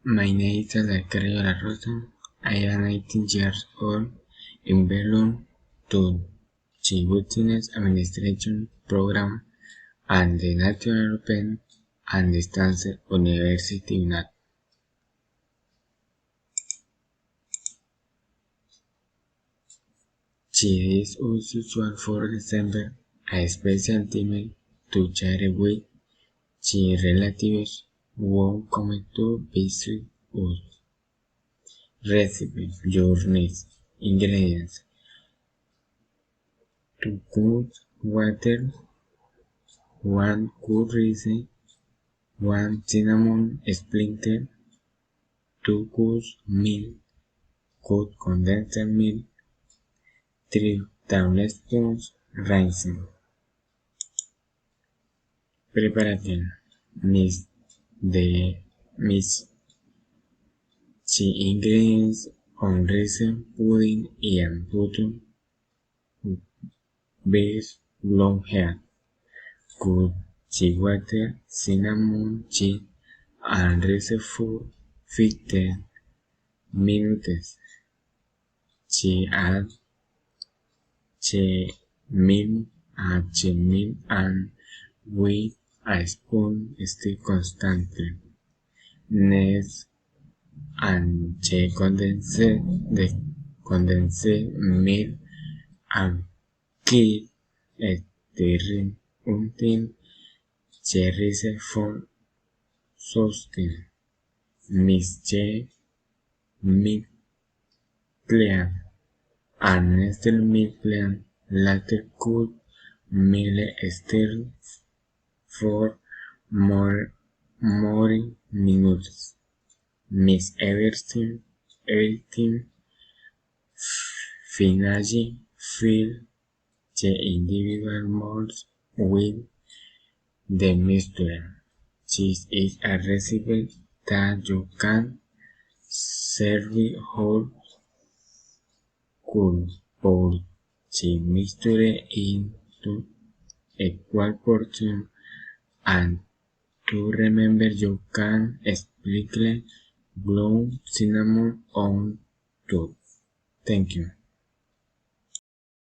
My name is Alcarrio La Rosa. I am 18 years old and belong to the Business Administration program and the National Open and Distance University UNAD. It is usual for December a special time to share with the relatives who come to visit us. Recipe, your needs, ingredients: 2 cups water, 1 cup rice, 1 cinnamon splinter, 2 cups milk, cold condensed milk, 3 tablespoons raisins. Preparation: Mix the ingredients on rice pudding and put base long heat. Cook the water, cinnamon, cheese, and rice for 15 minutes. Add the milk and with a spoon stir constantly. Next, and the condensed milk and keep stirring until the rice forms soft. Mix the milk clean and nestled milk clean. Later cook milk stir for more minutes. Mix everything. Finally, fill the individual molds with the mixture. This is a recipe that you can serve whole. Cool. Pour the mixture into equal portions, and to remember you can sprinkle ground cinnamon on top. Thank you.